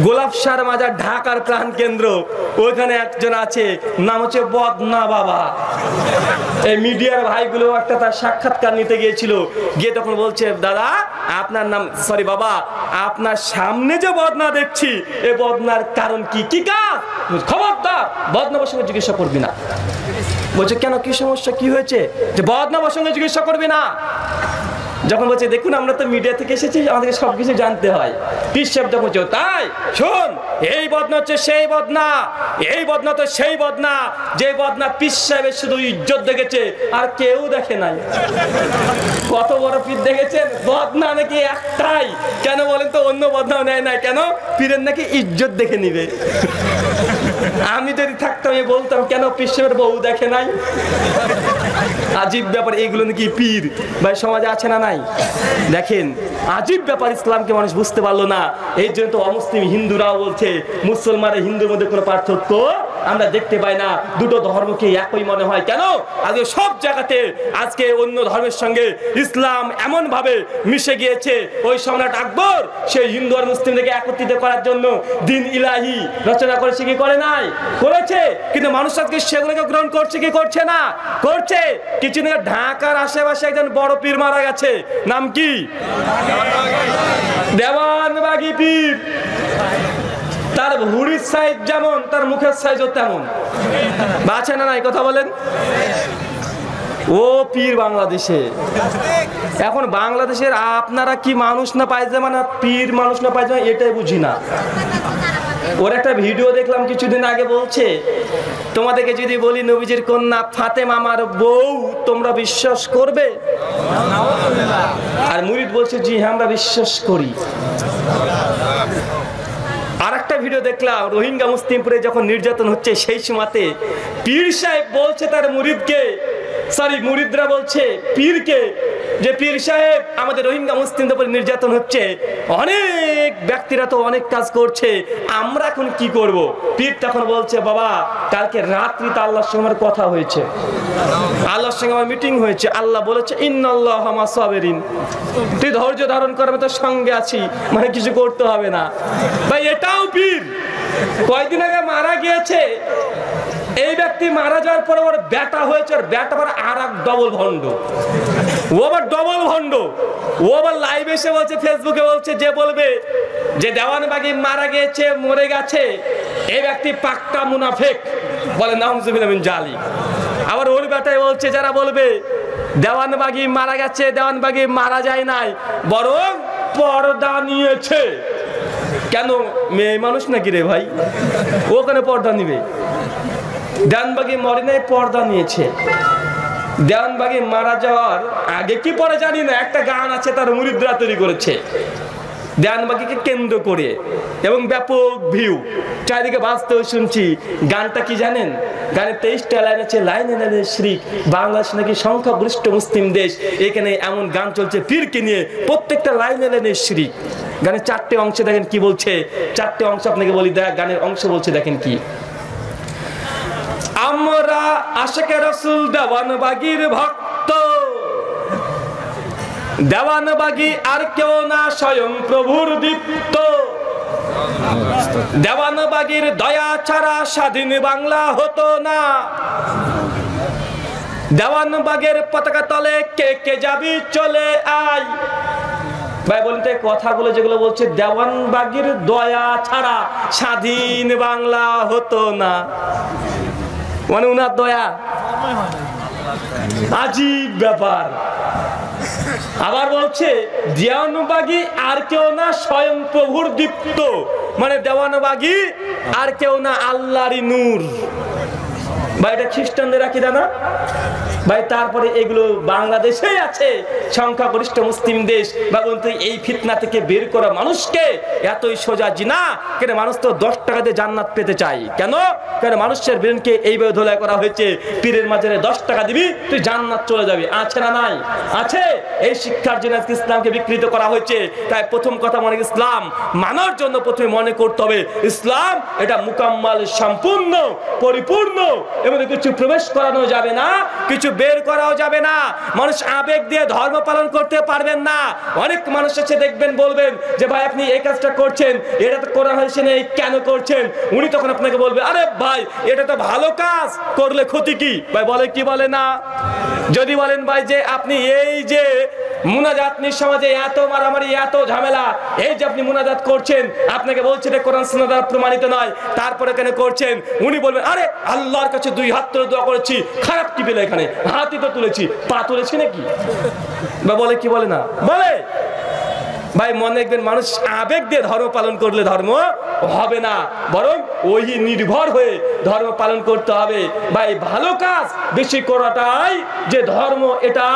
গোলাপসার মাজার ঢাকার প্রাণ কেন্দ্র, ওইখানে একজন আছে, নাম হচ্ছে বদনা বাবা। এই মিডিয়ার ভাইগুলো একটা তার সাক্ষাৎকার নিতে গিয়েছিল, গিয়ে তখন বলছে, দাদা আপনার নাম, সরি বাবা, আপনার সামনে যে বদনা দেখছি, এই বদনার কারণ কি, কি কাজ, খবরদার বদনাবার সঙ্গে জিজ্ঞাসা করবি না। বলছে কেন, কি সমস্যা, কি হয়েছে, যে বদনাবার সঙ্গে জিজ্ঞাসা করবি না। যখন বলছে দেখুন আমরা তো মিডিয়া থেকে এসেছি, আমাদেরকে সবকিছু জানতে হয়। পীর সাহেব যখন বলছে তাই শোন, এই বদনা হচ্ছে সেই বদনা, এই বদনা তো সেই বদনা যে বদনা পীর সাহেবের শুধু ইজ্জত দেখেছে আর কেউ দেখে নাই। কত বড় পীর দেখেছেন, বদনা নাকি একটাই, কেন বলেন তো, অন্য বদনাও নেয় না কেন, পীরের নাকি ইজ্জত দেখে নিবে। আমি যদি থাকতাম এ বলতাম কেন পীর সাহেবের বউ দেখে নাই। আজীব ব্যাপার, এইগুলো নাকি পীর ভাই সমাজে আছে না নাই? দেখেন আজীব ব্যাপার, ইসলামকে মানুষ বুঝতে পারলো না। এই জন্য তো অমুসলিম হিন্দুরাও বলছে মুসলমান হিন্দুর মধ্যে কোনো পার্থক্য আমরা দেখতে পাই না, দুটো ধর্মকে একই মনে হয়। কেন আজকে সব জায়গাতে আজকে অন্য ধর্মের সঙ্গে ইসলাম এমন ভাবে মিশে গিয়েছে। ওই সম্রাট আকবর সেই হিন্দু আর মুসলিমদেরকে একত্রিত করার জন্য দিন ইলাহি রচনা করেছে কি করে নাই, করেছে, কিন্তু মানুষ আজকে সেগুলোকে গ্রহণ করছে কি করছে না, করছে। কিছুদিন আগে ঢাকার আশেপাশে একজন বড় পীর মারা গেছে, নাম কি, দেওয়ানবাগী পীর। তার ভুঁড়ির সাইজ যেমন তার মুখের সাইজও তেমন, বাঁচে না নাই, কথা বলেন। ও পীর বাংলাদেশে, এখন বাংলাদেশের আপনারা কি মানুষ না পায়জামা না পীর মানুষ না পায়জামা, এটাই বুঝি না। ওর একটা ভিডিও দেখলাম কিছুদিন আগে, বলছে তোমাদেরকে যদি বলি নবীজির কন্যা ফাতেমা আমার বউ, তোমরা বিশ্বাস করবে? আর মুরিদ বলছে জি হ্যাঁ আমরা বিশ্বাস করি। আর একটা ভিডিও দেখলাম, রোহিঙ্গা মুসলিমপুরে যখন নির্যাতন হচ্ছে সেই সময়তে পীর সাহেব বলছে তার মুরিদকে, সরি মুরিদরা বলছে পীরকে, যে পীর সাহেব আমাদের রোহিঙ্গা মুসলিমদের উপর নির্যাতন হচ্ছে, অনেক ব্যক্তিরা তো অনেক কাজ করছে, আমরা এখন কি করব? পীর তখন বলছে বাবা কালকে রাত্রিতে আল্লাহর সঙ্গে কথা হয়েছে, আল্লাহর সঙ্গে আমার মিটিং হয়েছে, আল্লাহ বলেছে ইন্নাল্লাহা মা সাবিরিন, তুই ধৈর্য ধারণ করবে, তোর সঙ্গে আছি, মানে কিছু করতে হবে না। ভাই এটাও পীর। কয়েকদিন আগে মারা গিয়েছে এই ব্যক্তি, মারা যাওয়ার পরে ওর ব্যাটা হয়েছে, ওর ব্যাটা আবার আর এক ডবল ভণ্ড, ও আবার ডবল ভণ্ড। ও আবার লাইভ এসে বলছে, ফেসবুকে বলছে, যে বলবে যে দেওয়ানবাগী মারা গিয়েছে, মরে গেছে, এই ব্যক্তি পাক্কা মুনাফিক, বলে নাউজুবিল্লাহ মিন জালিক। আবার ওর ব্যাটাই বলছে যারা বলবে দেওয়ানবাগী মারা গেছে, দেওয়ানবাগী মারা যায় নাই, বরং পর্দা নিয়েছে। কেন, মেয়ে মানুষ নাকি রে ভাই, ওখানে পর্দা নিবে? দেওয়ানবাগী মরে নাই, পর্দা নিয়েছে। দেওয়ানবাগী মারা যাওয়ার আগে কি পরে জানি না, একটা গান আছে তার মুরিদরা তৈরি করেছে দেওয়ানবাগীকে কেন্দ্র করে, এবং ব্যাপক ভিউ চারিদিকে বাজতেও শুনছি। গানটা কি জানেন? গানের 23টা লাইন আছে, লাইনে লাইনে শ্রিক, বাংলাদেশ নাকি সংখ্যাগরিষ্ঠ মুসলিম দেশ, এখানে এমন গান চলছে পীরকে নিয়ে, প্রত্যেকটা লাইনে লাইনে শ্রিক। গানের 4টে অংশে দেখেন কি বলছে, 4টে অংশ আপনাকে বলি, গানের অংশ বলছে দেখেন কি, আমরা আশিকে রাসূল দেওয়ানবাগীর ভক্ত, দেওয়ানবাগী আর কেউ না স্বয়ং প্রভুর দীপ্ত, দেওয়ানবাগীর দয়া ছাড়া স্বাধীন বাংলা হতো না, দেওয়ানবাগের পতাকা তলে কে কে যাবি চলে আয়। ভাই বলতে কথাগুলো যেগুলো বলছে, দেওয়ানবাগীর দয়া ছাড়া স্বাধীন বাংলা হতো না, মানে উনার দয়া। আজীব ব্যাপার। আবার বলছে দেওয়ানবাগী আর কেউ না স্বয়ং প্রভুর দীপ্ত, মানে দেওয়ানবাগী আর কেউ না আল্লাহরই নূর। ভাই এটা খ্রিস্টানদের আকীদা না ভাই? তারপরে এগুলো বাংলাদেশেই আছে, সংখ্যাগরিষ্ঠ মুসলিম দেশ। বা বলতে এই ফিতনা থেকে বের করা মানুষকে এতই সোজা জিনা কেন? মানুষ তো 10 টাকা দিয়ে জান্নাত পেতে চাই, কেন? কারণ মানুষের ব্রেনকে এইভাবে ধোলাই করা হয়েছে, পীরের মাঝে 10 টাকা দিবি তুই জান্নাত চলে যাবি। আছে না নাই? আছে। এই শিক্ষার জন্য আজকে ইসলামকে বিকৃত করা হয়েছে। তাই প্রথম কথা মনে, ইসলাম মানার জন্য প্রথমে মনে করতে হবে ইসলাম এটা মুকাম্মাল, সম্পূর্ণ, পরিপূর্ণ, এবং কিছু প্রবেশ করানো যাবে না, কিছু বের করাও যাবে না। মানুষ আবেগ দিয়ে ধর্ম পালন করতে পারবেন না। অনেক মানুষ আছে দেখবেন, বলবেন যে ভাই আপনি এই কাজটা করছেন, এটা তো করা হয়েছে না, কেন করছেন? উনি তখন আপনাকে বলবে, আরে ভাই এটা তো ভালো কাজ, করলে ক্ষতি কি? ভাই বলে কি বলে না? যদি বলেন ভাই যে আপনি এই যে মুনাজাত সমাজে এত মারামারি, এত ঝামেলা, এই যে আপনি মুনাজাত করছেন, আপনাকে বলছে এটা কোরআন সুন্নাহ দ্বারা প্রমাণিত নয়, তারপরে কেন করছেন? উনি বলবেন, আরে আল্লাহর কাছে 2 হাত তুলে দোয়া করেছি, খারাপ কি পেলে এখানে? হাতই তো তুলেছি, পা তুলেছি নাকি? বা বলে কি বলে না? বলে। ভাই মনে রাখবেন, মানুষ আবেগ দিয়ে ধর্ম পালন করলে ধর্ম হবে না, বরং ওই নির্ভর হয়ে ধর্ম পালন করতে হবে। ভাই ভালো কাজ বেশি করাটাই যে ধর্ম এটা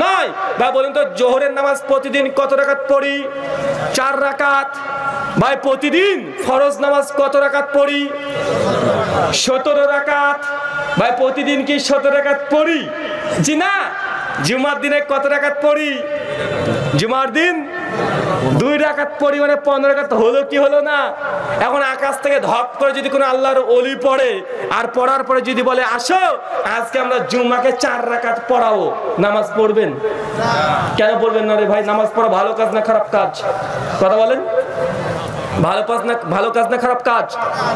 নয়। ভাই বলেন তো, জোহরের নামাজ প্রতিদিন কত রাকাত পড়ি? 4 রাকাত। ভাই প্রতিদিন ফরজ নামাজ কত রাকাত পড়ি? 17 রাকাত। ভাই প্রতিদিন কি 17 রাকাত পড়ি? জি না। জুমার দিনে কত রাকাত পড়ি? জুমার দিন 2 রাকাত পড়ি, মানে 15 রাকাত হলো কি হলো না? এখন আকাশ থেকে ধপ করে যদি কোনো আল্লাহর ওলি পড়ে, আর পড়ার পরে যদি বলে আসো আজকে আমরা জুমাকে 4 রাকাত পড়াবো, নামাজ পড়বেন? কেন পড়বেন না রে ভাই? নামাজ পড়া ভালো কাজ না খারাপ কাজ? কথা বলেন। ভালো কাজ না খারাপ কাজ?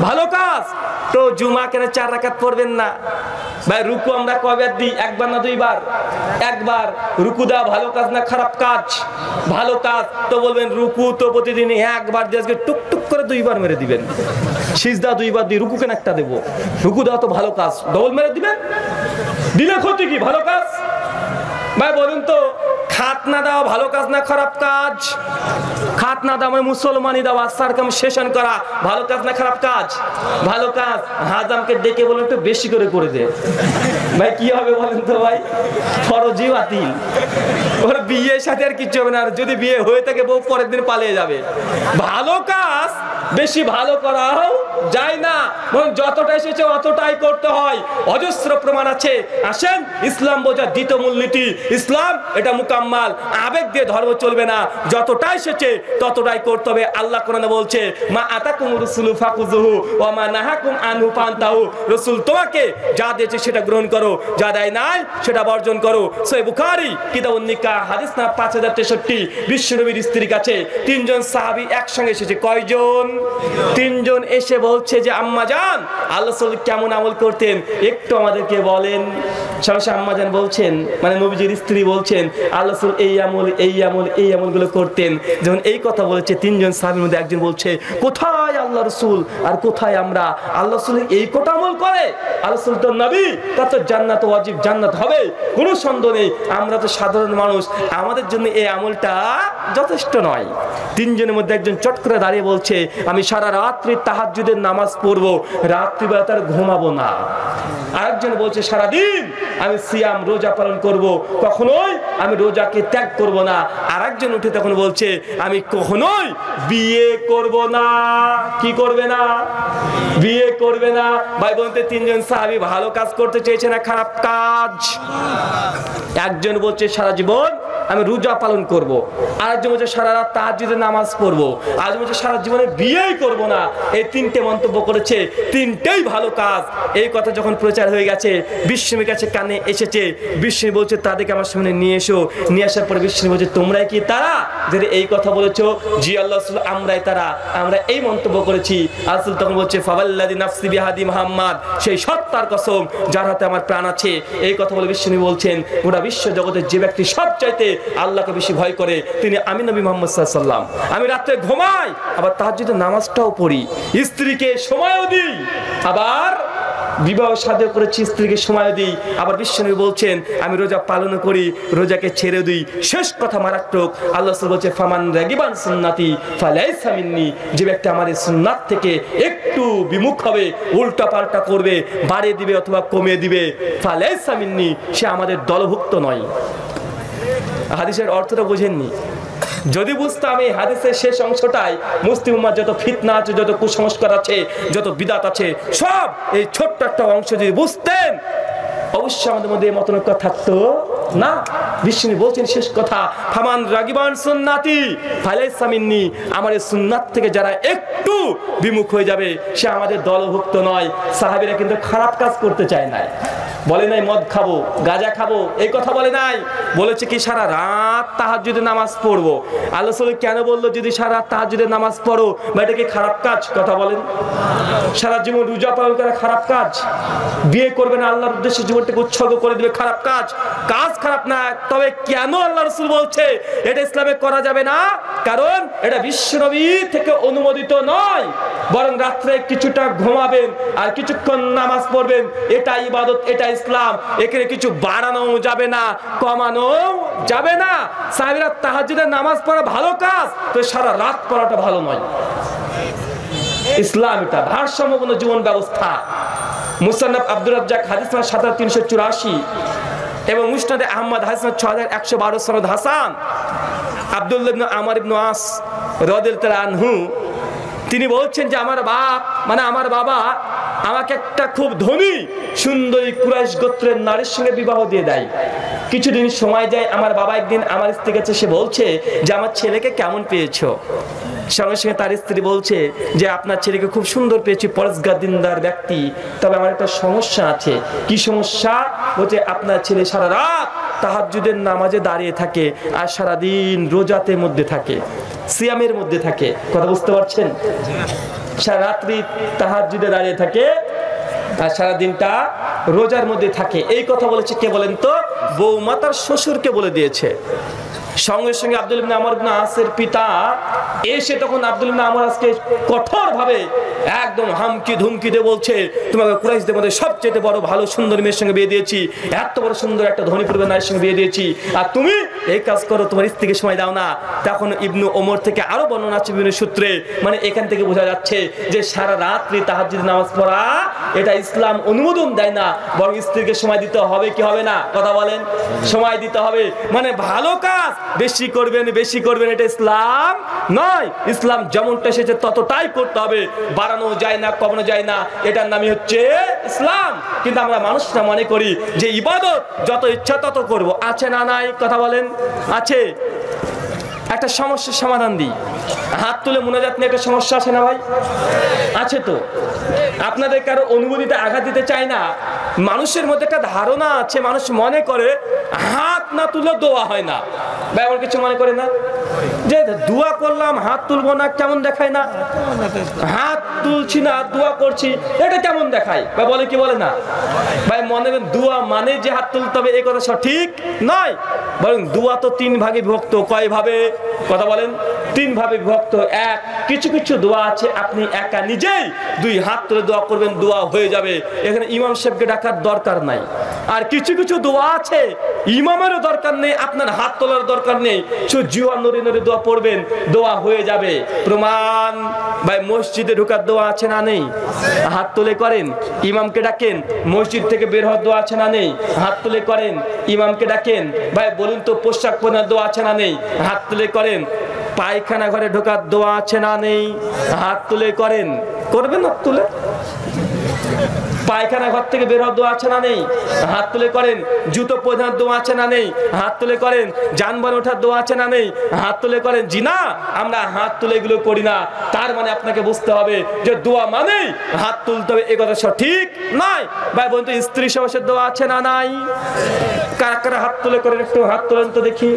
ভালো কাজ। তো জুমা কেন 4 রাকাত পড়বেন না? ভাই রুকু আমরা কয়বার দিই? 1 বার না 2 বার? 1 বার। রুকু দেওয়া ভালো কাজ না খারাপ কাজ? ভালো কাজ। তো বলবেন রুকু তো প্রতিদিন 1 বার দিয়ে আজকে টুকটুক করে 2 বার মেরে দিবেন। সিজদা 2 বার দিই, রুকু কেন একটা দেবো? রুকু দেওয়া তো ভালো কাজ, ডবল মেরে দিবেন, দিলে ক্ষতি কি? ভালো কাজ। ভাই বলুন তো, খাতনা দেওয়া ভালো কাজ না খারাপ কাজ? খাতনা দেওয়া মানে মুসলমানি দেওয়া, সারকাম সেশন করা, ভালো কাজ না খারাপ কাজ? ভালো কাজ। হাজামকে ডেকে বলে একটু বেশি করে করে দে। ভাই কি হবে বলেন তো ভাই? ফরজই বাতিল। ওর বিয়ের সাথে আর কিছু হবে না, আর যদি বিয়ে হয়ে থাকে বউ পরের দিন পালিয়ে যাবে। ভালো কাজ বেশি ভালো করাও যায় না, যতটা এসেছে অতটাই করতে হয়। অজস্র প্রমাণ আছে। আসেন, ইসলাম বোঝার দ্বিতীয় মূলনীতি, ইসলাম এটা মুকাম্মাল। আবেগ দিয়ে ধর্ম চলবে না, যতটাই এসেছে ততটাই করতে হবে। আল্লাহ কোরআনে বলছে, মা আতাকুম রাসূলু ফাকুযুহু ওয়া মা নাহাকুম আনহু ফান্তাহু। রাসূল তোমাকে যা দিয়েছে সেটা গ্রহণ করো, যা দেয় নাই সেটা বর্জন করো। সহিহ বুখারী কিতাবুন নিকাহ হাদিস না 5063। বিশ্বনবীর স্ত্রীর কাছে 3 জন সাহাবী একসঙ্গে এসেছে। কয়জন? 3 জন এসে বলছে যে আম্মা জান, আল্লাহ রাসূল কেমন আমল করতেন একটু আমাদেরকে বলেন। সরাসরি আম্মা জান বলছেন, মানে নবীজির স্ত্রী বলছেন, আল্লাহ রাসূল এই আমল এই আমল এই আমলগুলো করতেন। যখন এই কথা বলেছে, 3 জন সাহাবীর মধ্যে একজন বলছে, কোথায় আল্লাহ রাসূল আর কোথায় আমরা? আল্লাহ রাসূল এই কটা আমল করে? আল্লাহ রাসূল তো নবী, তার তো জান্নাত ওয়াজিব, জান্নাত হবে, কোনো সন্দেহ নেই। আমরা তো সাধারণ মানুষ, আমাদের জন্য এই আমলটা যথেষ্ট নয়। 3 জনের মধ্যে একজন চট করে দাঁড়িয়ে বলছে, আমি সারা রাত্রি তাহাজ্জুদের নামাজ পড়বো, রাত্রিবেলা তার ঘুমাবো না। আরেকজন বলছে, সারাদিন আমি সিয়াম রোজা পালন করব, কখনোই আমি রোজাকে ত্যাগ করব না। আরেকজন উঠে তখন বলছে, আমি কখনোই বিয়ে করব না। কি করবে না? বিয়ে করবে না। ভাই বলতে 3 জন সাহাবী ভালো কাজ করতে চেয়েছে না খারাপ কাজ? একজন বলছে সারা জীবন আমি রোজা পালন করব, আরেকজন বলছে সারা রাত তাহাজ্জুদের নামাজ পড়বো, আরেকজন বলছে সারা জীবনে বিয়েই করব না। এই 3টে মন্তব্য করেছে, 3টেই ভালো কাজ। এই কথা যখন প্রচার হয়ে গেছে, বিশ্বনবীর কাছে কানে এসেছে, বিশ্বনবী বলছে তাদেরকে আমার সামনে নিয়ে এসো। নিয়ে আসার পরে বিশ্বনবী বলছে, তোমরাই কি তারা যে এই কথা বলেছো? জি আল্লাহ রাসূল, আমরাই তারা, আমরা এই মন্তব্য করেছি। রাসূল তখন বলছে, ফাওয়াল্লাযী নাফসি বিহাদি মুহাম্মদ, সেই সত্তার কসম যার হাতে আমার প্রাণ আছে। এই কথা বলে বিশ্বনবী বলছেন, গোটা বিশ্ব জগতের যে ব্যক্তি সবচাইতে আল্লাহকে বেশি ভয় করে তিনি আমি নবী মুহাম্মদ সাল্লাল্লাহু আলাইহি ওয়াসাল্লাম। আমি রাতে ঘুমাই, আবার তাহাজ্জুদের নামাজটাও পড়ি, স্ত্রীকে সময়ও দিই, আবার বিবাহ সাধে করেছি, স্ত্রীকে সময় দিই। আবার বিশ্বনবী বলছেন, আমি রোজা পালন করি, রোজাকে ছেড়ে দিই। শেষ কথা মারাত্মক। আল্লাহ রাসূল বলছে, ফামান রাগিবান সুন্নতি ফালাইসা মিন্নি, যে ব্যক্তি আমার এই সুন্নাত থেকে একটু বিমুখ হবে, উল্টা পাল্টা করবে, বাড়িয়ে দিবে অথবা কমিয়ে দিবে, ফালাইসা মিন্নি, সে আমাদের দলভুক্ত নয়। হাদিসের অর্থটা বুঝেননি? যদি বুঝতাম এই হাদিসের শেষ অংশটাই, মুসলিম উম্মাহ যত ফিতনা আছে, যত কুসংস্কার আছে, যত বিদাত আছে, সব এই ছোট্ট একটা অংশ যদি বুঝতেন, অবশ্যই আমাদের মধ্যে মতনৈক্য থাকতো না। বিষ্ণু বলছেন শেষ কথা, ফামান রাগিবান সুন্নাতি ফালাইসা মিন্নি, আমার এই সুন্নাত থেকে যারা একটু বিমুখ হয়ে যাবে সে আমাদের দলভুক্ত নয়। সাহাবীরা কিন্তু খারাপ কাজ করতে চায় না। বলে নাই মদ খাবো, গাঁজা খাবো, এই কথা বলে নাই। বলেছে কি সারা রাত তাহাজ্জুদের নামাজ পড়বো। আল্লাহ রাসূল কেন বললো যদি সারা রাত তাহাজ্জুদের নামাজ পড়ো, বা এটা কি খারাপ কাজ? কথা বলেন। সারা জীবন রোজা পালন করা খারাপ কাজ? বিয়ে করবে না আল্লাহর উদ্দেশ্যে জীবনটাকে উৎসর্গ করে দিবে, খারাপ কাজ? কাজ খারাপ না, তবে কেন আল্লাহ রাসূল বলছে এটা ইসলামে করা যাবে না? কারণ এটা বিশ্বনবী থেকে অনুমোদিত নয়। বরং রাত্রে কিছুটা ঘুমাবেন আর কিছুক্ষণ নামাজ পড়বেন, এটা ইবাদত, এটা ইসলাম। এখানে কিছু বাড়ানো যাবে না, কমানো যাবে না। সাহাবীরা তাহাজ্জুদের নামাজ পড়া ভালো কাজ, তো সারা রাত পড়াটা ভালো নয়। ইসলাম এটা ভারসাম্যপূর্ণ জীবন ব্যবস্থা। মুসান্নাফ আব্দুর রাজ্জাক হাদিস নাম্বার 7384 এবং মুসনাদে আহমদ হাদিস নাম্বার 6112 সনদ হাসান। আব্দুল্লাহ ইবনে আমর ইবনে আস রাদিয়াল্লাহু আনহু তিনি বলছেন যে আমার বাপ মানে আমার বাবা আমাকে একটা খুব ধনী সুন্দরী কুরাইশ গোত্রের নারীর সঙ্গে বিবাহ দিয়ে দেয়। কিছুদিন সময় যায়, আমার বাবা একদিন আমার স্ত্রীর কাছে সে বলছে যে আমার ছেলেকে কেমন পেয়েছো? সঙ্গে সঙ্গে তার স্ত্রী বলছে যে আপনার ছেলেকে খুব সুন্দর পেয়েছি, পরেজগার দিনদার ব্যক্তি, তবে আমার একটা সমস্যা আছে। কি সমস্যা? বলছে আপনার ছেলে সারা রাত তাহাজ্জুদের নামাজে দাঁড়িয়ে থাকে আর সারাদিন রোজাতের মধ্যে থাকে, সিয়ামের মধ্যে থাকে। কথা বুঝতে পারছেন? সারা রাত্রি তাহাজ্জুদে দাঁড়িয়ে থাকে আর সারা দিনটা রোজার মধ্যে থাকে। এই কথা বলেছে কে বলেন তো? বৌমা তার শ্বশুরকে বলে দিয়েছে। সঙ্গে সঙ্গে আব্দুল ইবনে আমর ইবনে আসের পিতা এসে তখন আব্দুল ইবনে আমর আসকে কঠোর ভাবে একদম হামকি ধুমকি দিয়ে বলছে তোমাকে কুরাইশদের মধ্যে সবচেয়ে বড় ভালো সুন্দর মেয়ের সঙ্গে বিয়ে দিয়েছি, এত বড় সুন্দর একটা ধনী পরিবারের নারীর সঙ্গে বিয়ে দিয়েছি, আর তুমি এই কাজ করো, তোমার স্ত্রীকে সময় দাও না। তখন ইবনু ওমর থেকে আরো বর্ণনা আছে বিভিন্ন সূত্রে, মানে এখান থেকে বোঝা যাচ্ছে যে সারা রাত্রি তাহাজ্জুদ নামাজ পড়া এটা ইসলাম অনুমোদন দেয় না, বরং স্ত্রীকে সময় দিতে হবে কি হবে না? কথা বলেন। সময় দিতে হবে, মানে ভালো কাজ বেশি করবেন বেশি করবেন এটা ইসলাম নয়। ইসলাম যেমনটা এসেছে ততটাই করতে হবে, বাড়ানো যায় না, কমানো যায় না। এটার নামই হচ্ছে ইসলাম। কিন্তু আমরা মানুষরা মনে করি যে ইবাদত যত ইচ্ছা তত করব। আছে না নাই? কথা বলেন। আছে। একটা সমস্যার সমাধান দিই। হাত তুলে মুনাজাত নিয়ে একটা সমস্যা আছে না ভাই? আছে তো। আপনাদের কারো অনুভূতিতে আঘাত দিতে চাই না। মানুষের মধ্যে একটা ধারণা আছে, মানুষ মনে করে হাত না তুলে দোয়া হয় না। ভাই এমন কিছু মনে করে না যে দোয়া করলাম হাত তুলবো না, কেমন দেখায় না? হাত তুলছি না দোয়া করছি, এটা কেমন দেখায়? ভাই বলে কি বলে না? ভাই মনে করেন দোয়া মানে যে হাত তুলতে হবে এই কথা সঠিক নয়, বরং দোয়া তো 3 ভাগে বিভক্ত। কয় ভাবে? কথা বলেন। 3 ভাবে বিভক্ত। এক, কিছু কিছু দোয়া আছে আপনি একা নিজেই 2 হাত তুলে দোয়া করবেন, দোয়া হয়ে যাবে, এখানে ইমাম সাহেবকে ডাকার দরকার নাই। আর কিছু কিছু দোয়া আছে ইমামেরও দরকার নেই, আপনার হাত তোলার দরকার নেই, শুধু জিওয়া নড়ে নড়ে দোয়া পড়বেন, দোয়া হয়ে যাবে। প্রমাণ ভাই মসজিদে ঢোকার দোয়া আছে না নেই? হাত তুলে করেন। ইমামকে ডাকেন। মসজিদ থেকে বের হওয়ার দোয়া আছে না নেই? হাত তুলে করেন। ইমামকে ডাকেন। ভাই বলুন তো পোশাক পরার দোয়া আছে না নেই? হাত তুলে করেন। পায়খানা ঘরে ঢোকার দোয়া আছে না নেই? হাত তুলে করেন। করবেন না তুলে? পায়খানা ঘর থেকে বের হওয়ার দোয়া আছে না নেই? হাত তুলে করেন। জুতো পরিধানের দোয়া আছে না নেই? হাত তুলে করেন। যানবাহন ওঠার দোয়া আছে না নেই? হাত তুলে করেন। জি না, আমরা হাত তুলে এগুলো করি না। তার মানে আপনাকে বুঝতে হবে যে দোয়া মানেই হাত তুলতে হবে, এ কথা সঠিক নয়। ভাই বোন তো স্ত্রী সমাসের দোয়া আছে না নাই? কারা কারা হাত তুলে করেন? একটু হাত তোলেন তো দেখি।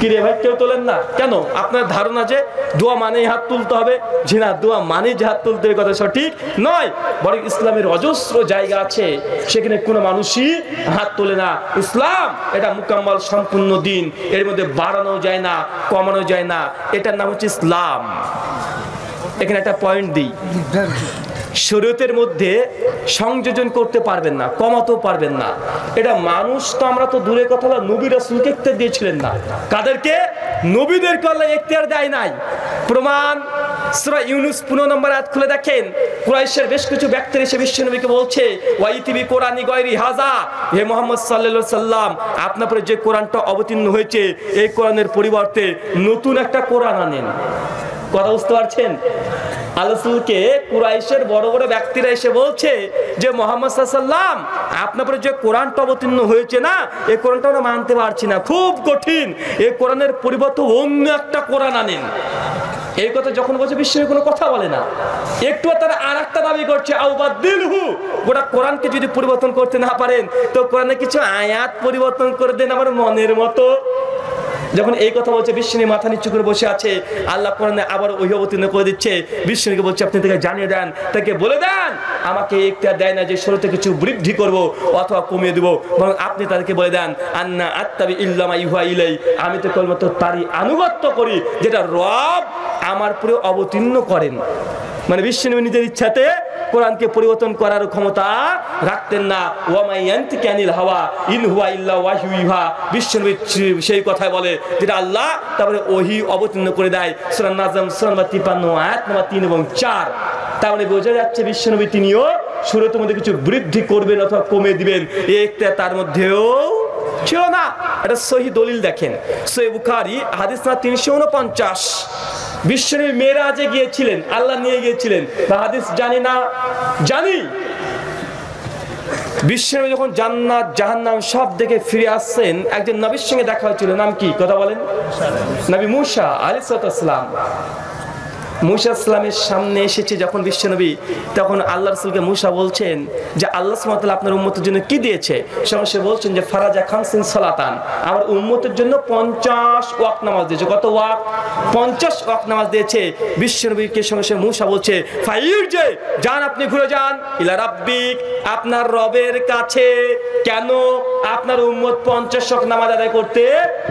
কিরে ভাই কেউ তোলেন না কেন? আপনার ধারণা যে দোয়া মানেই হাত তুলতে হবে। জি না, দোয়া মানে যে হাত তুলতে হবে কথা সঠিক নয়, বরং ইসলামের অজস্র জায়গা আছে সেখানে কোনো মানুষই হাত তোলে না। ইসলাম এটা মুকাম্মাল সম্পূর্ণ দিন, এর মধ্যে বাড়ানো যায় না, কমানো যায় না। এটার নাম হচ্ছে ইসলাম। এখানে একটা পয়েন্ট দিই, শরীয়তের মধ্যে সংযোজন করতে পারবেন না, কমাতেও পারবেন না। এটা মানুষ তো আমরা তো দূরের কথা, নবী রাসূলকে ইখতিয়ার দিয়েছিলেন না। কাদেরকে? নবীদেরকে আল্লাহ ইখতিয়ার দেয় নাই। প্রমাণ সূরা ইউনূস 15 নম্বর আয়াত খুলে দেখেন। কুরাইশের বেশ কিছু ব্যক্তি এসে বিশ্বনবীকে বলছে ওয়াইতিবি কোরআনি গায়রি হাযা, হে মুহাম্মদ সাল্লাল্লাহু আলাইহি সাল্লাম আপনার উপরে যে কোরআনটা অবতীর্ণ হয়েছে এই কোরআনের পরিবর্তে নতুন একটা কোরআন আনেন। কথা বুঝতে পারছেন? আল্লাহকে কুরাইশের বড় বড় ব্যক্তিরা এসে বলছে যে মুহাম্মদ সাল্লাল্লাহু আলাইহি সাল্লাম আপনার উপরে যে কোরআনটা অবতীর্ণ হয়েছে না এই কোরআনটা আমরা মানতে পারছি না, খুব কঠিন, এই কোরআনের পরিবর্তে অন্য একটা কোরআন আনেন। এই কথা যখন বলছে বিশ্বনবী কোনো কথা বলে না, একটু তারা আর একটা দাবি করছে আউবাদিলহু, গোটা কোরআনকে যদি পরিবর্তন করতে না পারেন তো কোরআনে কিছু আয়াত পরিবর্তন করে দেন আমার মনের মতো। যখন এই কথা বলছে বিশ্বনবী মাথা নিচু করে বসে আছে, আল্লাহ কোরআনে আবার ওহী অবতীর্ণ করে দিচ্ছে। বিশ্বনবীকে বলছে আপনি তাকে জানিয়ে দেন, তাকে বলে দেন আমাকে ইখতিয়ার দেয় না যে শরীয়তে কিছু বৃদ্ধি করব অথবা কমিয়ে দেব, বরং আপনি তাদেরকে বলে দেন আন্না আত্তাবি ইল্লা মা ইউহা ইলাই, আমি তো কেবলমাত্র তারই আনুগত্য করি যেটা রব আমার উপরে অবতীর্ণ করেন। মানে বিশ্বনবী নিজের ইচ্ছাতে কোরআনকে পরিবর্তন করার ক্ষমতা রাখতেন না। ওয়ামা ইয়ানতিকু আনিল হাওয়া ইন হুয়া ইল্লা ওয়াহয়ু ইউহা, বিশ্বনবী সেই কথাই বলে যেটা আল্লাহ তারপরে ওহী অবতীর্ণ করে দেয়। সূরা নাজম সূরা নম্বর 53 আয়াত নম্বর 3 এবং 4। তার মানে বোঝা যাচ্ছে বিশ্বনবী তিনিও শরীয়তের মধ্যে কিছু বৃদ্ধি করবেন অথবা কমিয়ে দিবেন একটা তার মধ্যেও ছিল না। এটা সহিহ দলিল দেখেন, সহিহ বুখারী হাদিস নাম্বার 349। বিশ্বনবী মেরাজে গিয়েছিলেন, আল্লাহ নিয়ে গিয়েছিলেন, বা হাদিস জানি না জানি। বিশ্বনবী যখন জান্নাত জাহান্নাম সব দেখে ফিরে আসছেন, একজন নবীর সঙ্গে দেখা হয়েছিল, নাম কি কথা বলেন? নবী মূসা আলাইহিস সালাম। মূসা ইসলামের সামনে এসেছে যখন বিশ্বনবী, তখন আল্লাহ রাসূলকে মূসা বলছেন যে আল্লাহ সুবহানাহু ওয়া তাআলা আপনার উম্মতের জন্য কি দিয়েছে? সে বলছেন যে ফারাজা খামসিন সালাতান, আমার উম্মতের জন্য 50 ওয়াক্ত নামাজ দিয়েছে। কত ওয়াক্ত? 50 ওয়াক্ত নামাজ দিয়েছে। বিশ্বনবীকে সঙ্গে মূসা বলছে ফাইরজে, যান আপনি ঘুরে যান ইলা রাব্বিক, আপনার রবের কাছে। কেন? আপনার উম্মত 50 ওয়াক্ত নামাজ আদায় করতে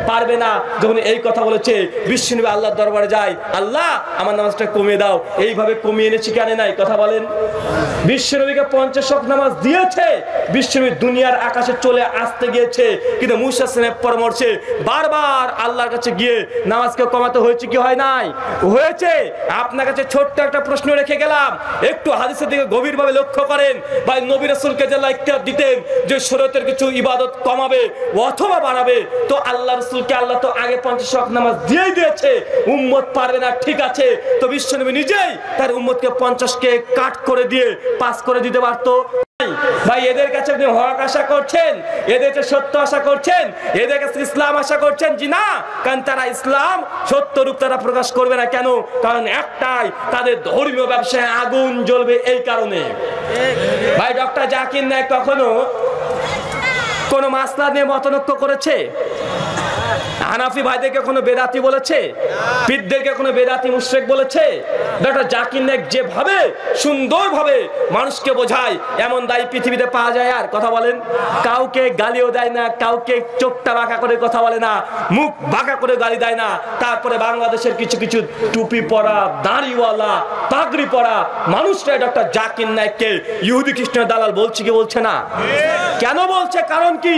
পারবে না। যখন এই কথা বলেছে বিশ্বনবী আল্লাহর দরবারে যায়, আল্লাহ আমার নামাজ কমিয়ে দাও। এইভাবে কমিয়ে এনেছি কেন নাই কথা বলেন? বিশ্বনবীকে 50 ওয়াক্ত নামাজ দিয়েছে, বিশ্বনবী দুনিয়ার আকাশে চলে আসতে গিয়েছে, কিন্তু মূসা ইসলামের পরামর্শে বারবার আল্লাহর কাছে গিয়ে নামাজকে কমাতে হয়েছে কি হয় নাই? হয়েছে। আপনার কাছে ছোট্ট একটা প্রশ্ন রেখে গেলাম, একটু হাদিসের দিকে গভীরভাবে লক্ষ্য করেন। ভাই নবী রাসূলকে যে ইখতিয়ার দিতেন যে শরীয়তের কিছু ইবাদত কমাবে অথবা বাড়াবে, তো আল্লাহ রাসূলকে আল্লাহ তো আগে 50 ওয়াক্ত নামাজ দিয়েই দিয়েছে, উম্মত পারবে না, ঠিক আছে। তো বিশ্বনবী নিজেই তার উম্মতকে 50কে কাট করে দিয়ে 5 করে দিতে পারতো। ভাই এদের কাছে আপনি হক আশা করছেন, এদের কাছে সত্য আশা করছেন, এদের কাছে ইসলাম আশা করছেন? জি না, কারণ তারা ইসলাম সত্য রূপ তারা প্রকাশ করবে না। কেন? কারণ একটাই, তাদের ধর্মীয় ব্যবসায় আগুন জ্বলবে এই কারণে। ভাই ডক্টর জাকির নায়েক কখনো কোন মাসলা নিয়ে মতনৈক্য করেছে? হানাফি ভাইদেরকে কোনো বেদাতি বলেছে? পীরদেরকে কোনো বেদাতি মুশরিক বলেছে? ডক্টর জাকির নায়েক যেভাবে সুন্দরভাবে মানুষকে বোঝায়, এমন দায়ী পৃথিবীতে পাওয়া যায় আর? কথা বলেন। কাউকে গালিও দেয় না, কাউকে চোখটা বাঁকা করে কথা বলে না, মুখ বাঁকা করে গালি দেয় না। তারপরে বাংলাদেশের কিছু কিছু টুপি পরা, দাড়িওয়ালা, পাগড়ি পরা মানুষরা ডক্টর জাকির নায়েককে ইহুদি খ্রিস্টানের দালাল বলছে কি বলছে না? কেন বলছে? কারণ কি?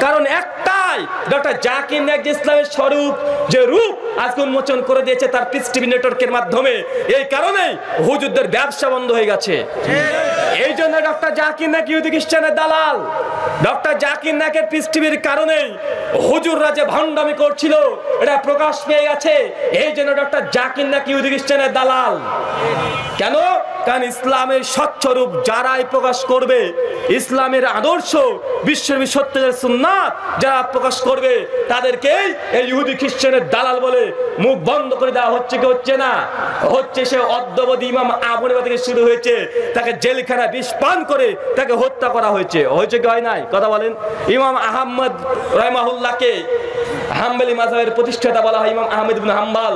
কারণ একটাই, ডক্টর জাকির নায়েক যে ইসলামের স্বরূপ, যে রূপ আজকে উন্মোচন করে দিয়েছে তার পিস টিভি নেটওয়ার্কের মাধ্যমে, এই কারণেই হুজুরদের ব্যবসা বন্ধ হয়ে গেছে। এই জন্য ডক্টর জাকির নায়েক ইহুদি খ্রিস্টানের দালাল। ডক্টর জাকির নায়েকের পিস টিভির কারণেই হুজুররা যে ভণ্ডামি করছিল এটা প্রকাশ পেয়ে গেছে। এই জন্য ডক্টর জাকির নায়েক ইহুদি খ্রিস্টানের দালাল। কেন? কারণ ইসলামের স্বচ্ছ রূপ যারাই প্রকাশ করবে, ইসলামের আদর্শ, বিশ্বনবী সত্যের সুন্নাত যারা প্রকাশ করবে, তাদেরকেই এই ইহুদি খ্রিস্টানের দালাল বলে মুখ বন্ধ করে দেওয়া হচ্ছে কি হচ্ছে না? হচ্ছে। সে অদ্যবধি ইমাম আবু হানিফা থেকে শুরু হয়েছে, তাকে জেলখানায় বিষ পান করে তাকে হত্যা করা হয়েছে। হয়েছে কি হয় নাই কথা বলেন? ইমাম আহমদ রাহিমাহুল্লাহকে হাম্বলি মাযহাবের প্রতিষ্ঠাতা বলা হয়, ইমাম আহমদ ইবনে হাম্বল।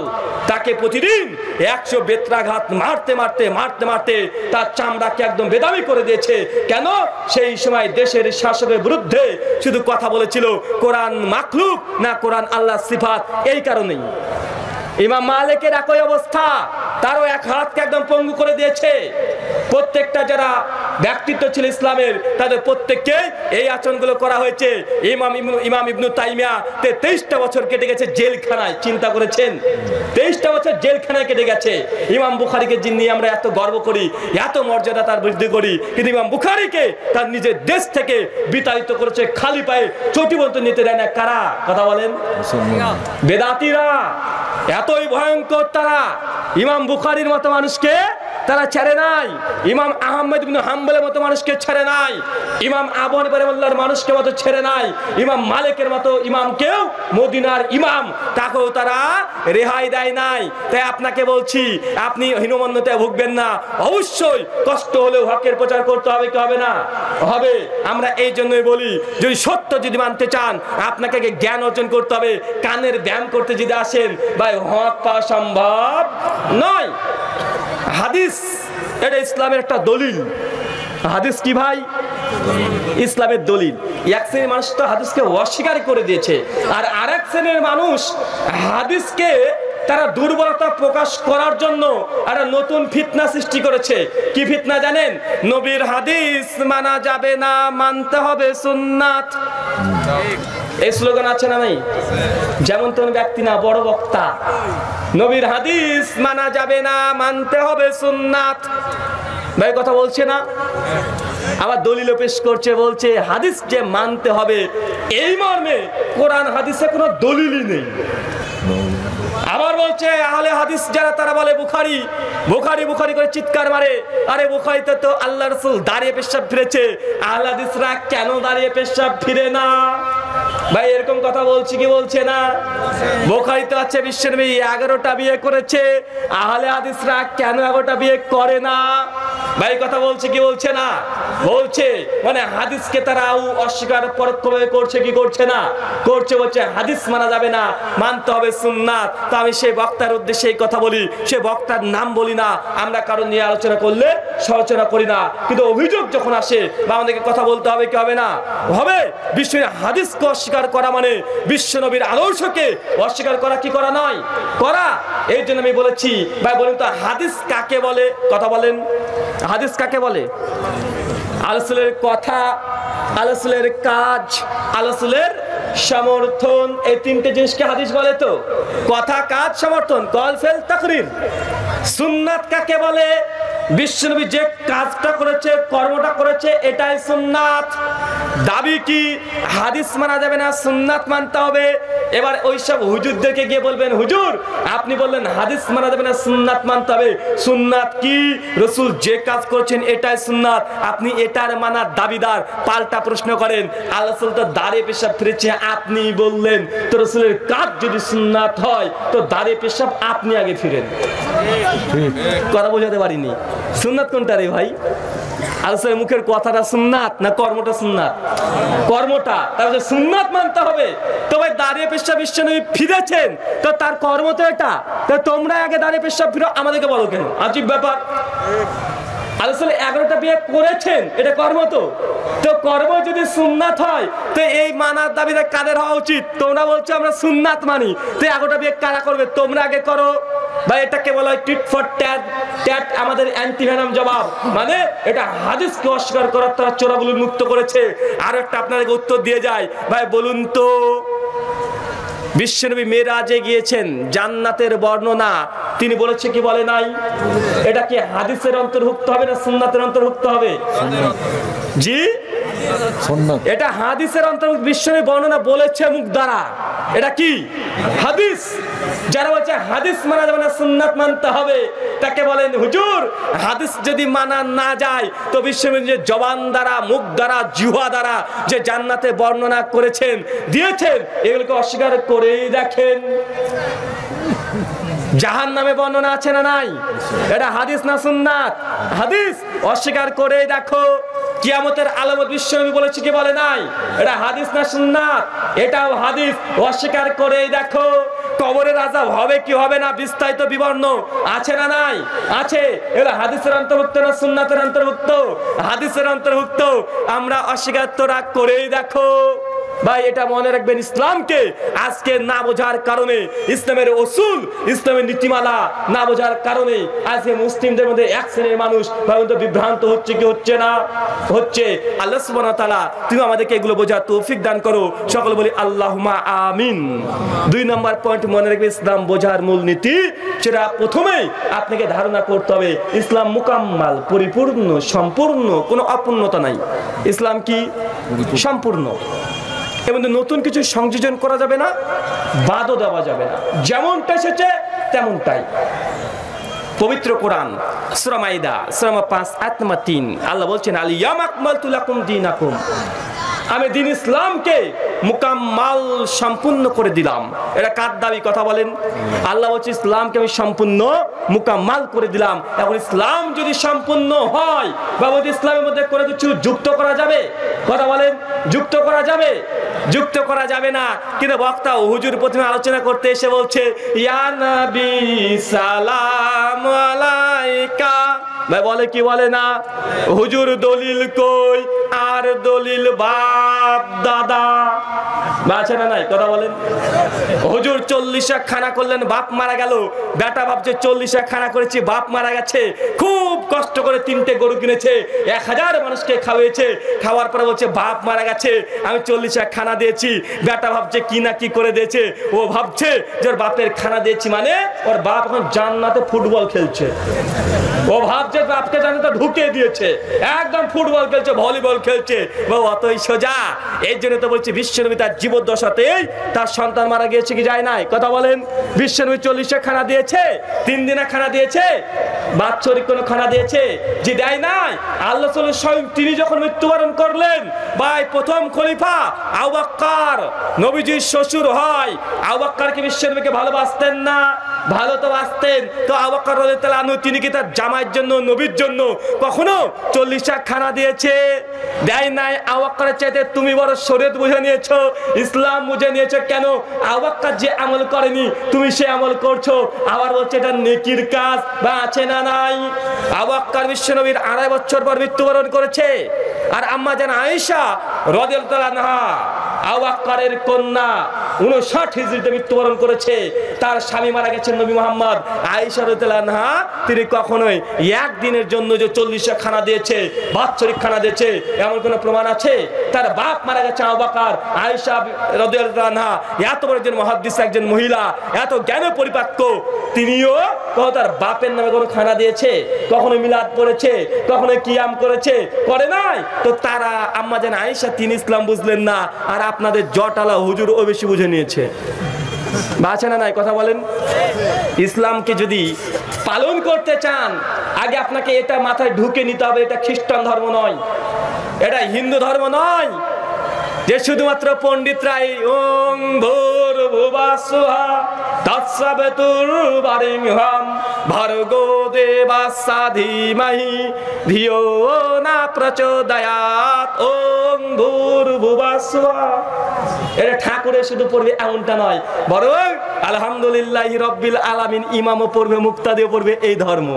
তাকে প্রতিদিন 100 বেত্রাঘাত মারতে মারতে মারতে মারতে তার চামড়াকে একদম বেদামি করে দিয়েছে। কেন? সেই সময় দেশের শাসকের বিরুদ্ধে শুধু কথা বলেছিল কোরআন মাখলুক না কোরআন আল্লাহর সিফাত, এই কারণেই। ইমাম মালিকের একই অবস্থা, তারও এক হাতকে একদম পঙ্গু করে দিয়েছে। প্রত্যেকটা যারা ব্যক্তিত্ব ছিল ইসলামের, তাদের প্রত্যেককে এই আচরণগুলো করা হয়েছে। ইমাম ইবনু তাইমিয়া 23টা বছর কেটে গেছে জেলখানায়। চিন্তা করেছেন? 23টা বছর জেলখানায় কেটে গেছে। ইমাম বুখারীকে যিনি আমরা এত গর্ব করি, এত মর্যাদা তার বৃদ্ধি করি, কিন্তু ইমাম বুখারীকে তার নিজের দেশ থেকে বিতাড়িত করেছে, খালি পায়ে চটি পর্যন্ত নিতে দেয় না। কারা কথা বলেন? বেদাতিরা। এতই ভয়ঙ্কর তারা, ইমাম বুখারীর মতো মানুষকে তারা ছেড়ে নাই। ইমাম আহমদ ইবনে হাম্বলের মতো মানুষকে ছেড়ে নাই, ইমাম আবু হানিফা রাহিমাহুল্লাহর মানুষকে মতো ছেড়ে নাই, ইমাম মালিকের মতো ইমামকেও, মদিনার ইমাম, তাকেও তারা রেহাই দেয় নাই। তাই আপনাকে বলছি, আপনি হীনমন্যতায় ভুগবেন না। অবশ্যই কষ্ট হলেও হকের প্রচার করতে হবে, কি হবে না? হবে। আমরা এই জন্যই বলি, যদি সত্য যদি মানতে চান আপনাকে জ্ঞান অর্জন করতে হবে। কানের ব্যায়াম করতে যদি আসেন ভাই, হক পাওয়া সম্ভব নয়। হাদিস এটা ইসলামের একটা দলিল। হাদিস কি ভাই? ইসলামের দলিল। এক শ্রেণীর মানুষ তো হাদিসকে অস্বীকার করে দিয়েছে, আর আরেক শ্রেণীর মানুষ হাদিসকে তারা দুর্বলতা প্রকাশ করার জন্য একটা নতুন ফিতনা সৃষ্টি করেছে। কি ফিতনা জানেন? নবীর হাদিস মানা যাবে না, মানতে হবে সুন্নাত। এই স্লোগান আছে না নাই? যেমন কোন ব্যক্তি না, বড় বক্তা, নবীর হাদিস মানা যাবে না, মানতে হবে সুন্নাত। ভাই কথা বলছে না? আবার দলিল পেশ করছে, বলছে হাদিস যে মানতে হবে এই মর্মে কোরআন হাদিসে কোনো দলিলই নেই। আবার বলছে আহলে হাদিস যারা, তারা বলে বুখারী বুখারী বুখারী করে চিৎকার মারে। আরে বুখারীতে তো আল্লাহ রাসূল দাঁড়িয়ে পেশাব ফিরেছে, আহলে হাদিসরা কেন দাঁড়িয়ে পেশাব ফিরে না? ভাই এরকম কথা বলছি কি বলছে না? বুখারীতে আছে বিশ্বনবী 11টা বিয়ে করেছে, আহলে হাদিসরা কেন 11টা বিয়ে করে না? ভাই কথা বলছে কি বলছে না? বলছে। মানে হাদিসকে তারা অস্বীকার পরোক্ষভাবে করছে কি করছে না? করছে। বলছে হাদিস মানা যাবে না, মানতে হবে সুন্নাত। তো আমি সেই বক্তার উদ্দেশ্যে এই কথা বলি, সে বক্তার নাম বলি না। আমরা কারণ নিয়ে আলোচনা করলে সমালোচনা করি না, কিন্তু অভিযোগ যখন আসে বা আমাদেরকে কথা বলতে হবে, কি হবে না? হবে। বিশ্বনবীর হাদিসকে অস্বীকার করা মানে বিশ্বনবীর আদর্শকে অস্বীকার করা, কি করা নয়? করা। এই জন্য আমি বলেছি ভাই, বলুন তো হাদিস কাকে বলে? কথা বলেন, হাদিস কাকে বলে? রাসূলের কথা, রাসূলের কাজ, রাসূলের সমর্থন, এই তিনটে জিনিসকে হাদিস বলে। তো কথা, কাজ, সমর্থন, কল ফেল তাকরির। সুন্নাত কাকে বলে? বিশ্বনবী যে কাজটা করেছে, কর্মটা করেছে, এটাই সুন্নাত। দাবি কি? হাদিস মানা যাবে না, সুন্নাত মানতে হবে। এবার ওইসব হুজুরদেরকে গিয়ে বলবেন, হুজুর আপনি বললেন হাদিস মানা যাবে না, সুন্নাত মানতে হবে। সুন্নাত কি? রাসূল যে কাজ করেছেন এটাই সুন্নাত, আপনি এটার মানার দাবিদার। পাল্টা প্রশ্ন করেন, আল্লাহ রাসূল তো দাঁড়িয়ে পেশাব ফিরেছে, আপনি বললেন তো রাসূলের কাজ যদি সুন্নাত হয় তো দাঁড়িয়ে পেশাব আপনি আগে ফিরেন। কথা বোঝাতে পারিনি? সুন্নাত কোনটা রে ভাই? রাসূলের মুখের কথাটা সুন্নাত না কর্মটা সুন্নাত? কর্মটা। তাহলে সুন্নাত মানতে হবে। তো ভাই দাঁড়িয়ে পেশাব বিশ্বনবী ফিরেছেন, তো তার কর্ম তো এটা। তো তোমরা আগে দাঁড়িয়ে পেশাব ফিরো, আমাদেরকে বলো কেন? আজীব ব্যাপার। রাসূল 11টা বিয়ে করেছেন, এটা কর্ম। তো তো কর্ম যদি সুন্নাত হয় তো এই মানার দাবিটা কাদের হওয়া উচিত? তোমরা বলছো আমরা সুন্নাত মানি, তো 11টা বিয়ে কারা করবে? তোমরা আগে করো। বা এটাকে বলা হয় টিট ফর ট্যাট। ট্যাট আমাদের অ্যান্টিভেনাম জবাব। মানে এটা হাদিসকে অস্বীকার করার তারা চোরাগুলো মুক্ত করেছে। আর একটা আপনাদেরকে উত্তর দিয়ে যায়। ভাই বলুন তো, বিশ্বনবী মেরাজে গিয়েছেন, জান্নাতের বর্ণনা তিনি বলেছে কি বলে নাই? এটা কি হাদিসের অন্তর্ভুক্ত হবে না সুন্নাতের অন্তর্ভুক্ত হবে? জি, এটা হাদিসের অন্তর্ভুক্ত। বিশ্বনবী বর্ণনা বলেছে মুখ দ্বারা, এটা কি হাদিস। যারা বলছে হাদিস মানা যাবে না, সুন্নাত মানতে হবে, তাকে বলেন হুজুর হাদিস যদি মানা না যায় তো বিশ্বনবী যে জবান দ্বারা, মুখ দ্বারা, জিহ্বা দ্বারা যে জান্নাতে বর্ণনা করেছেন, দিয়েছেন, এগুলোকে অস্বীকার করেই দেখেন। জাহান্নামে বর্ণনা আছে না নাই? এটা হাদিস না সুন্নাত? হাদিস। অস্বীকার করে দেখো। কিয়ামতের আলামত বিশ্বনবী বলেছে কি বলে নাই? এটা হাদিস না সুন্নাত? এটাও হাদিস। অস্বীকার করে দেখো। কবরের আযাব হবে কি হবে না বিস্তারিত বিবরণ আছে না নাই? আছে। এটা হাদিসের অন্তর্ভুক্ত না সুন্নাতের অন্তর্ভুক্ত? হাদিসের অন্তর্ভুক্ত। আমরা অস্বীকার করেই দেখো। ভাই এটা মনে রাখবেন, ইসলামকে আজকে না বোঝার কারণে, ইসলামের উসুল, ইসলামের নীতিমালা না বোঝার কারণে আজকে মুসলিমদের মধ্যে এক শ্রেণীর মানুষ বিভ্রান্ত হচ্ছে কি হচ্ছে না? হচ্ছে। আল্লাহ সুবহানাহু ওয়া তাআলা তুমি আমাদেরকে এগুলো বোঝার তৌফিক দান করো। সকলে বলি আল্লাহুম্মা আমিন। 2 নম্বর পয়েন্ট মনে রাখবে, ইসলাম বোঝার মূলনীতি, সেটা প্রথমেই আপনাকে ধারণা করতে হবে ইসলাম মুকাম্মাল, পরিপূর্ণ, সম্পূর্ণ, কোনো অপূর্ণতা নাই। ইসলাম কি? সম্পূর্ণ। এবং নতুন কিছু সংযোজন করা যাবে না, বাদও দেওয়া যাবে না। যেমনটা এসেছে তেমনটাই। পবিত্র কোরআন সূরা মাইদা সূরা 5 আয়াত নম্বর 3 আল্লাহ বলছেন আল ইয়াউমা আকমালতু লাকুম দীনাকুম, আমি দ্বীন ইসলামকে মুকাম্মাল সম্পূর্ণ করে দিলাম। এটা কার দাবি কথা বলেন? আল্লাহ বলছে ইসলামকে আমি সম্পূর্ণ মুকাম্মাল করে দিলাম। এখন ইসলাম যদি সম্পূর্ণ হয় বা বলতে ইসলামের মধ্যে কোনো কিছু যুক্ত করা যাবে? কথা বলেন, যুক্ত করা যাবে? যুক্ত করা যাবে না। কিন্তু বক্তা হুজুর প্রথমে আলোচনা করতে এসে বলছে ইয়া নবী সালাম আলাইকা, ভাই বলে কি বলে না? হুজুর দলিল কই? আর দলিল বাপ দাদা আছে না নাই? কথা বলেন। হুজুর 40 খানা করলেন, বাপ মারা গেল। বেটা ভাবছে 40 খানা করেছি, বাপ মারা গেছে। খুব কষ্ট করে 3টে গরু কিনেছে, 1000 মানুষকে খাওয়াইছে। খাওয়ার পরে বলছে বাপ মারা গেছে, আমি 40 খানা দিয়েছি। বেটা ভাবছে কি না কি করে দিয়েছে। ও ভাবছে যে ওর বাপের খানা দিয়েছি মানে ওর বাপ এখন জান্নাতে ফুটবল খেলছে। ও ভাবছে বাপকে জান্নাতে ঢুকিয়ে দিয়েছে, একদম ফুটবল খেলছে, ভলিবল খেলছে। অতই সোজা। এই জন্য তো বলছি বিশ্বনবী তার জীবদ্দশাতেই তার সন্তান মারা গিয়েছে কি যায় নাই? কথা বলেন। বিশ্বনবী 40 খানা দিয়েছে, 3 দিনে খানা দিয়েছে, বাৎসরিক কোনো খানা দিয়েছে যে দেয় নাই? আল্লাহ স্বয়ং তিনি যখন মৃত্যুবরণ করলেন, ভাই প্রথম খলিফা আবু বকর নবীজির শ্বশুর হয়। আবু বকর কি বিশ্বনবীকে ভালোবাসতেন না? ভালো তো বাসতেন। তো আবু বকর রাদিয়াল্লাহু আনহু তিনি কি তার জামাইয়ের জন্য নবীর জন্য কখনো 40 খানা দিয়েছে? দেয় নাই। আবু বকরের চাইতে তুমি বড় শরীয়ত বুঝে নিয়েছো, ইসলাম বুঝে নিয়েছো। কেন? আবু বকর যে আমল করেনি তুমি সে আমল করছো, আবার বলছে এটা নেকির কাজ। বা আছে না নাই? আবু বকর বিশ্বনবীর 2.5 বছর পর মৃত্যুবরণ করেছে। আর আম্মা জান আয়েশা রাদিয়াল্লাহু আনহা আবু বকরের কন্যা 59 হিজরিতে মৃত্যুবরণ করেছে। তার স্বামী মারা গেছেন নবী মুহাম্মদ। আয়েশা রাদিয়াল্লাহু আনহা তিনি কখনোই একদিনের জন্য যে 40 খানা দিয়েছে, বাৎসরিক খানা দিয়েছে এমন কোনো প্রমাণ আছে? তার বাপ মারা গেছে আবু বকর। আয়েশা রাদিয়াল্লাহু আনহা এত বড় একজন মুহাদ্দিস, একজন মহিলা, এত জ্ঞানে পরিপক্ক, তিনিও কখনো তার বাপের নামে কোনো খানা দিয়েছে? কখনো মিলাদ পড়েছে? কখনো কিয়াম করেছে? করে নাই। তো তারা আম্মা জান আয়েশা তিনি ইসলাম বুঝলেন না, আর আপনাদের জটালা হুজুর ও বেশি বুঝে নিয়েছে। বাঁচে না নাই? কথা বলেন। ইসলামকে যদি পালন করতে চান আগে আপনাকে এটা মাথায় ঢুকে নিতে হবে, এটা খ্রিস্টান ধর্ম নয়, এটা হিন্দু ধর্ম নয় যে শুধুমাত্র পণ্ডিতরাই ওং ভূর ভুবস্সুহা তৎসবিতুর বরেণ্যং ভর্গো দেবস্য ধীমহি ধিয়ো না প্রচোদয়াৎ ওং ভূর ভুবস্সুহা। এটা ঠাকুরের শুধু পড়বে এমনটা নয়, বরং আলহামদুলিল্লাহি রাব্বিল আলামিন ইমামও পড়বে, মুক্তাদিও পড়বে। এই ধর্ম।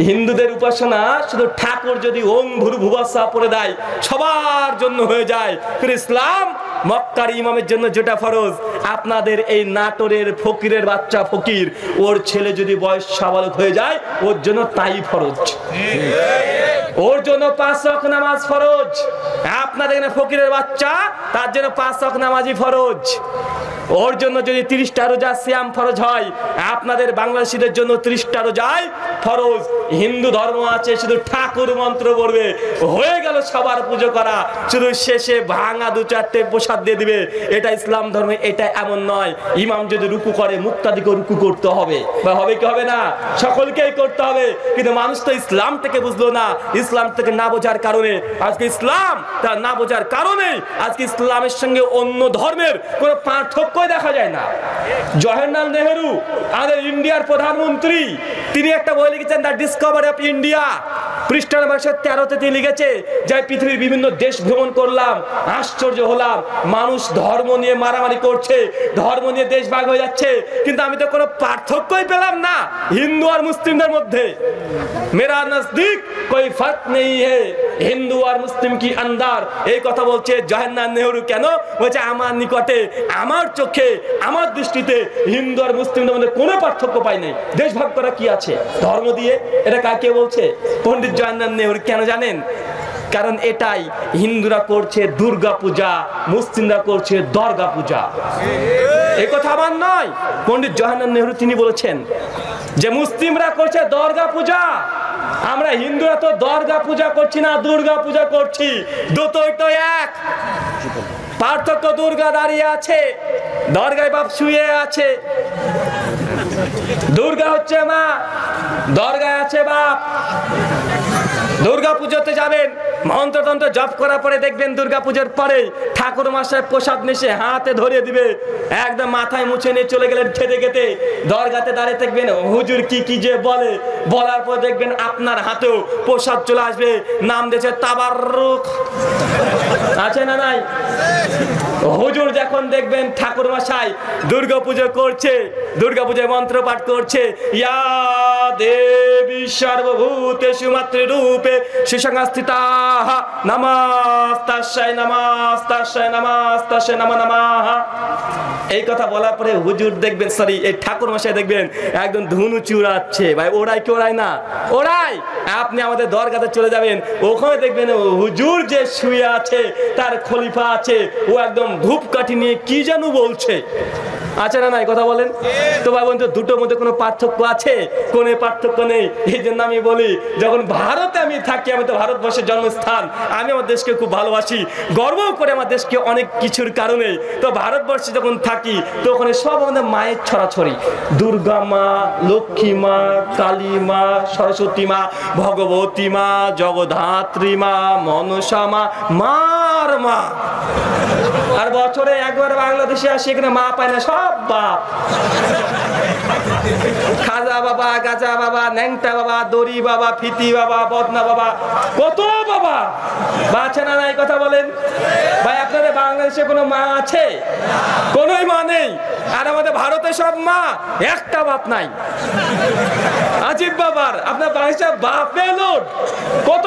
হিন্দুদের উপাসনা শুধু ঠাকুর যদি ওম ভূর ভুবস্সুহা পড়ে দেয় সবার জন্য হয়ে যায়। কিন্তু ইসলাম মক্কার ইমামের জন্য যেটা ফরজ, আপনাদের এই নাটোরের ফকিরের বাচ্চা ফকির, ওর ছেলে যদি বয়স সাবালক হয়ে যায় ওর জন্য তাই ফরজ, ওর জন্য 5 ওয়াক্ত নামাজ ফরজ। আপনাদের এখানে ফকিরের বাচ্চা, তার জন্য 5 ওয়াক্ত নামাজই ফরজ। ওর জন্য যদি 30টা রোজা সিয়াম ফরজ হয়, আপনাদের বাংলাদেশীদের জন্য 30টা রোজাই ফরজ। হিন্দু ধর্ম আছে শুধু ঠাকুর মন্ত্র পড়বে, হয়ে গেল সবার পুজো করা, শুধু শেষে ভাঙা 2-4টে প্রসাদ দিয়ে দিবে। এটা ইসলাম ধর্ম, এটা এমন নয়। ইমাম যদি রুকু করে মুক্তাদিকে রুকু করতে হবে, বা হবে কি হবে না? সকলকেই করতে হবে। কিন্তু মানুষ তো ইসলাম থেকে বুঝলো না, ইসলাম থেকে না বোঝার কারণে আজকে ইসলাম তার না বোঝার কারণে আজকে ইসলামের সঙ্গে অন্য ধর্মের কোনো পার্থক্য দেখা যায় না। জওহরলাল নেহেরু আমাদের ইন্ডিয়ার প্রধানমন্ত্রী, তিনি একটা বই লিখেছেন দ্য ডিসকভারি অফ ইন্ডিয়া। পৃষ্ঠা নম্বর 13-তে তিনি লিখেছে যে পৃথিবীর বিভিন্ন দেশ ভ্রমণ করলাম, আশ্চর্য হলাম, মানুষ ধর্ম নিয়ে মারামারি করছে, ধর্ম নিয়ে দেশ ভাগ হয়ে যাচ্ছে, কিন্তু আমি তো কোনো পার্থক্যই পেলাম না হিন্দু আর মুসলিমদের মধ্যে। মেরা নজদীক কোই ফার্ক নেই হে হিন্দু আর মুসলিম কি আন্দার। এই কথা বলছে জওহরলাল নেহেরু। কেন বলছে? আমার নিকটে, আমার চোখে, আমার দৃষ্টিতে হিন্দু আর মুসলিমদের মধ্যে কোনো পার্থক্য পাই নাই। দেশ ভাগ করা কি আছে ধর্ম দিয়ে? এটা কাকে বলছে? পণ্ডিত জওহরলাল নেহেরু। কেন জানেন? কারণ এটাই হিন্দুরা করছে দুর্গা পূজা, মুসলিমরা করছে দর্গা পূজা। এই কথা আমার নয়, পণ্ডিত জওহরলাল নেহেরু তিনি বলেছেন যে মুসলিমরা করছে দর্গা পূজা, আমরা হিন্দুরা তো দর্গা পূজা করছি না, দুর্গা পূজা করছি। দুটোই তো এক। পার্থক্য দুর্গা দাঁড়িয়ে আছে, দর্গায় বাপ শুয়ে আছে। দুর্গা হচ্ছে মা, দরগায় আছে বাপ। দুর্গা পুজোতে যাবেন, মন্ত্রতন্ত্র জপ করার পরে দেখবেন দুর্গা পুজোর পরে ঠাকুর মশাই প্রসাদ মিশে হাতে ধরিয়ে দিবে, একদম মাথায় মুছে নিয়ে চলে গেলেন খেতে খেতে। দরগাতে দাঁড়িয়ে দেখবেন হুজুর কি কি যে বলে, বলার পর দেখবেন আপনার হাতেও প্রসাদ চলে আসবে, নাম দিয়েছে তাবাররুক। আছে না নাই? হুজুর যখন দেখবেন ঠাকুর মশাই দুর্গা পুজো করছে, দুর্গা পূজায় মন্ত্র পাঠ করছে, ইয়া দেবী সর্বভূতেষু মাতৃরূপে সুসংস্থিতাঃ নমস্তাস্যৈ নমস্তাস্যৈ নমস্তাস্যৈ নমো নমঃ, এই কথা বলার পরে হুজুর দেখবেন, সরি এই ঠাকুর মশাই দেখবেন একদম ধুনু চুরাচ্ছে। ভাই ওড়াই কি ওড়াই না? ওড়াই। আপনি আমাদের দরগাতে চলে যাবেন, ওখানে দেখবেন হুজুর যে শুয়ে আছে তার খলিফা আছে, ও একদম ধূপকাঠি নিয়ে কি যেন বলছে। আছে না নাই? কথা বলেন তো ভাই বন্ধু, দুটোর মধ্যে কোনো পার্থক্য আছে? কোনো পার্থক্য নেই। এই জন্য আমি বলি, যখন ভারতে আমি থাকি, আমি তো ভারতবর্ষের জন্মস্থান, আমি আমার দেশকে খুব ভালোবাসি, গর্ব করে আমার দেশকে অনেক কিছুর কারণে। তো ভারতবর্ষে যখন থাকি তো ওখানে সব আমাদের মায়ের ছড়াছড়ি, দুর্গা মা, লক্ষ্মী মা, কালী মা, সরস্বতী মা, ভগবতী মা, জগদ্ধাত্রী মা, মনসা মা, মার মা। আর বছরে একবার বাংলাদেশে আসি, এখানে মা পায় না, সব বাপ। খাজা বাবা, গাজা বাবা, ন্যাংটা বাবা, দড়ি বাবা, ফিতি বাবা, বদনা বাবা, কত বাবা। আছে না নাই? কথা বলেন ভাই, আপনাদের বাংলাদেশে কোনো মা আছে? কোনোই মা নেই। আর আমাদের ভারতে সব মা, একটা বাপ নাই। আজিব বাবার, আপনার বাংলাদেশে বাপে লোড, কত